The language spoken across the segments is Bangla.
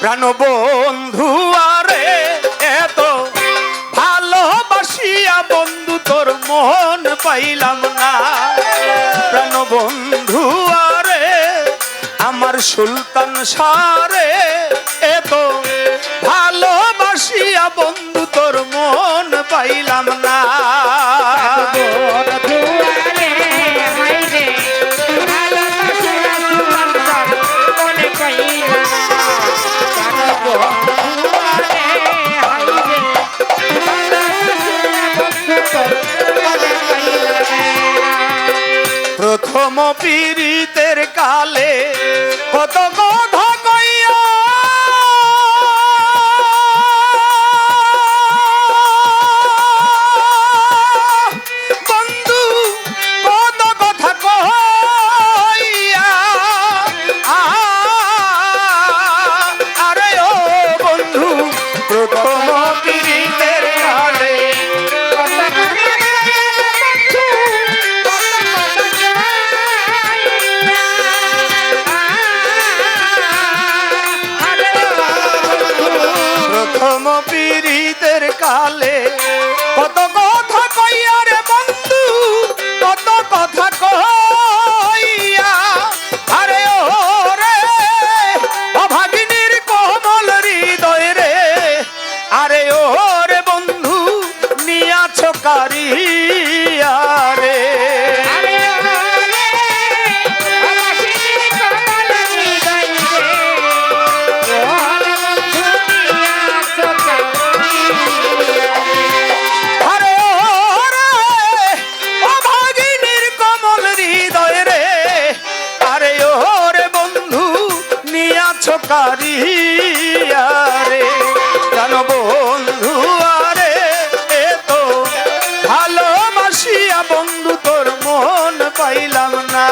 প্রাণ বন্ধু আরে এত ভালোবাসিয়া বন্ধু তোর মন পাইলাম না। প্রাণ বন্ধু আরে আমার সুলতান সারে এত ভালোবাসিয়া বন্ধু তোর মন পাইলাম না। প্রথম পীড়িতের কালে কত কথা কইয়া বন্ধু কত কথা কইয়া আরে ও বন্ধু প্রথম পীড়িতের কালে পীড়িতের কালে কত কথা কইয়া রে বন্ধু কত কথা কইয়া আরে ও রে অভাগিনীর কোমল হৃদয় রে আরে ও রে বন্ধু নিয়াছ কারিয়া রে কারিয়া রে জান বন্ধু আরে এত ভালোবাসিয়া বন্ধু তোর মন পাইলাম না।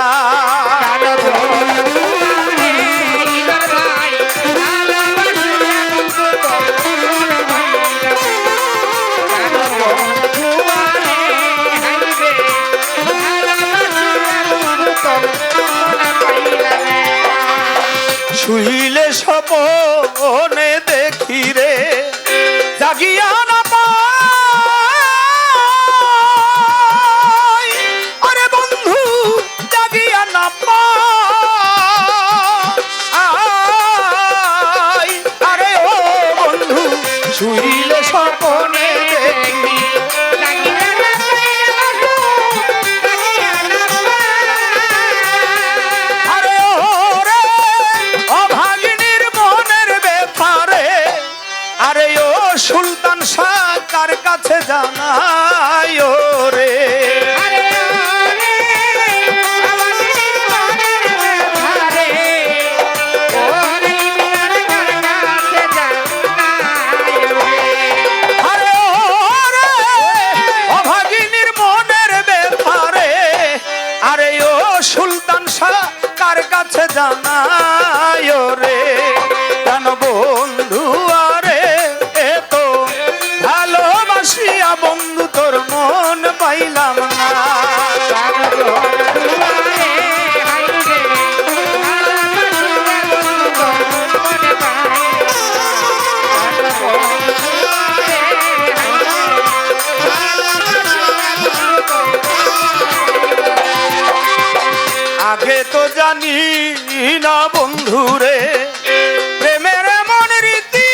শুইলে স্বপনে দেখি রে জাগিয়া না পাই আরে বন্ধু জাগিয়া না পাই আরে ও বন্ধু শুইলে স্বপনে দেখি সুলতান শাহ কার কাছে জানাই রে অভাগিনীর মনের ব্যাপারে আরে ও সুলতান শাহ কার কাছে জানাই রে জান বন্ধু আরে ভালোবাসিয়া বন্ধু তোর মন পাইলাম না। আগে তো জানি না বন্ধু রে প্রেমের এমন রীতি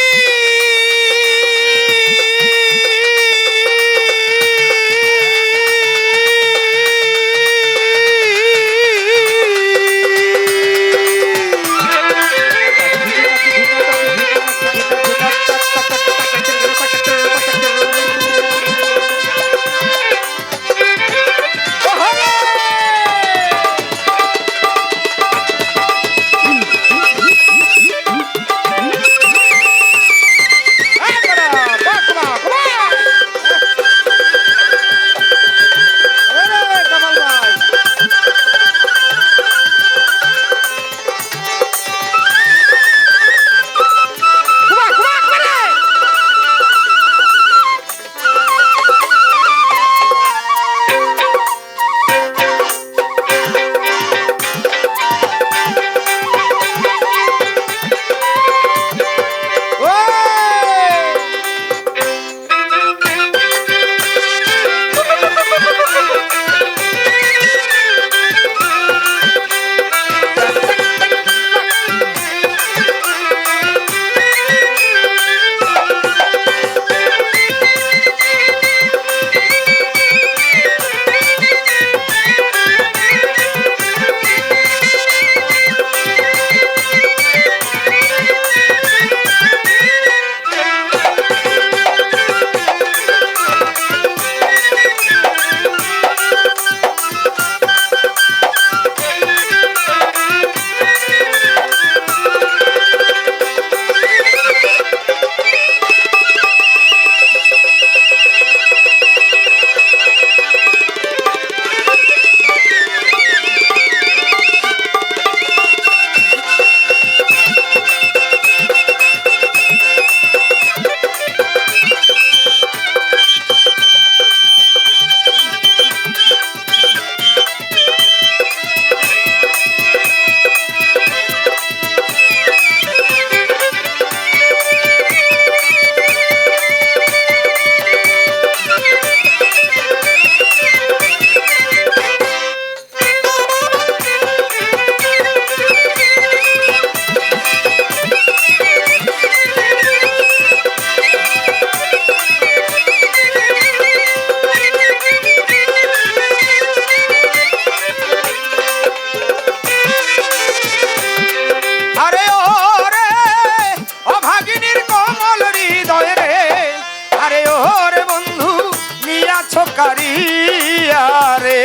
কারিয়া রে।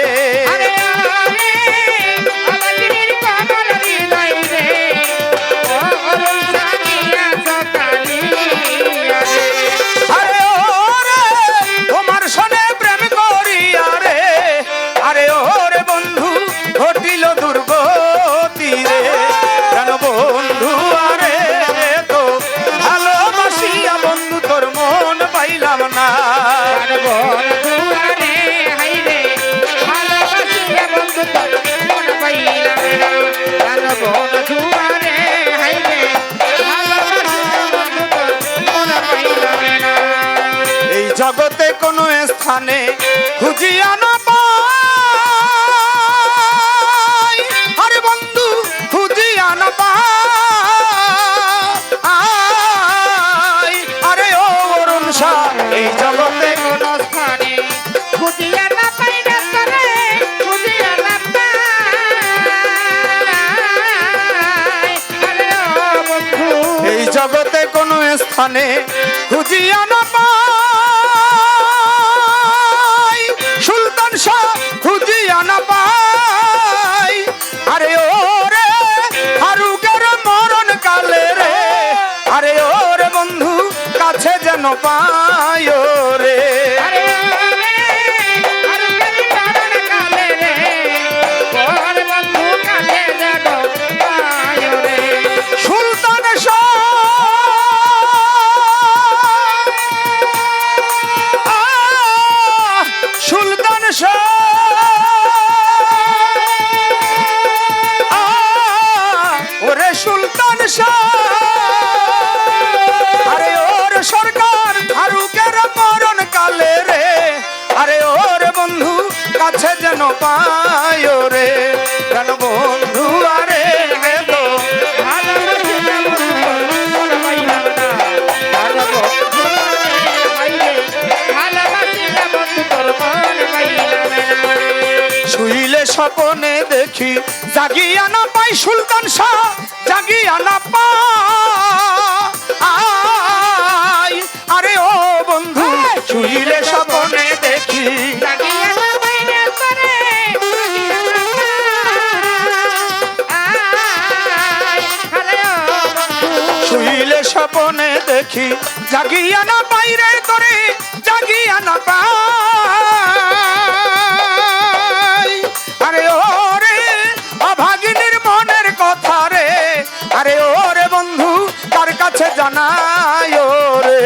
আরে ওরে অবগিরির কমল হৃদয় রে অরুণ সাজিয়া সকালিয়া রে। আরে ওরে তোমার সনে প্রেম করিয়া রে, আরে ওরে বন্ধু ঘটিল দুর্গতি রে। কেন বন্ধু আরে তো ভালোবাসিয়া বন্ধু তোর মন পাইলাম না। আর বন্ধু আরে হাইরে ভালোবাসিয়া বন্ধু তোর মন পাইলাম না। আর বন্ধু আরে হাইরে ভালোবাসিয়া বন্ধু তোর মন পাইলাম না। এই জগতে কোনো স্থানে খুঁজিয়া না পাই, আরে বন্ধু খুঁজিয়া না পাই। আরে ও অরুণ শাহ এই জগতে কোন স্থানে খুঁজিয়া না পাই না তরে খুঁজিয়া না পাই। আরে ও বন্ধু এই জগতে কোনো স্থানে খুঁজিয়া না পাই, সুলতান শাহ খুঁজিয়া না পাই। আরে ওরে ফারুকের মরণ কালে রে, আরে ওরে বন্ধু কাছে যেন পাই রে। আরে ওরে আর গরি মরণ কালে রে ওর বন্ধু কাছে যেন পাই রে। সুলতান শাহ সুলতান শাহ ওরে সুলতান শাহ, আরে ওর সরকার ফারুকের মরণ কালে রে, আরে ওর বন্ধু কাছে যেন পাই রে। কেন বন্ধু আরে তো ভালোবাসিয়া বন্ধু তোর মন পাইলাম না। আর বন্ধু আরে হাইরে ভালোবাসিয়া বন্ধু তোর মন পাইলাম না। শুইলে স্বপনে দেখি জাগিয়া না পাই, সুলতান শাহ জাগিয়া না পাই। আরে ও বন্ধু শুইলে স্বপনে দেখি, জাগিয়া না পাই না তরে জাগিয়া না পাই। আরে ও বন্ধু শুইলে স্বপনে দেখি জাগিয়া না পাই রে তোরে জাগিয়া না পাই। আরে ওরে অভাগিনীর মনের কথা রে, আরে ওরে বন্ধু তার কাছে জানাই রে।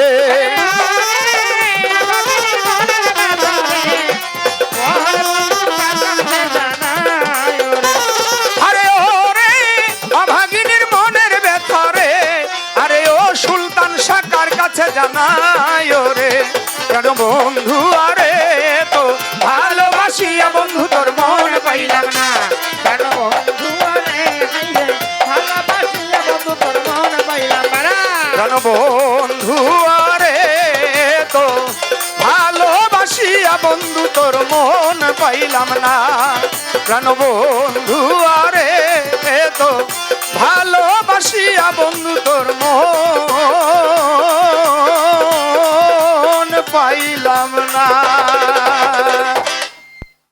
আরে ওরে অভাগিনীর মনের ব্যথা রে, আরে ও সুলতান শাহ কার কাছে জানাই রে। কেন বন্ধু আরে তো ভালোবাসিয়া বন্ধু তোর মন পাইলাম না। কেন বন্ধু আরে হাইরে ভালোবাসিয়া বন্ধু তোর মন পাইলাম না। কেন বন্ধু আরে তো ভালোবাসিয়া বন্ধু তোর মন পাইলাম না। কেন বন্ধু আরে তো ভালোবাসিয়া বন্ধু তোর মন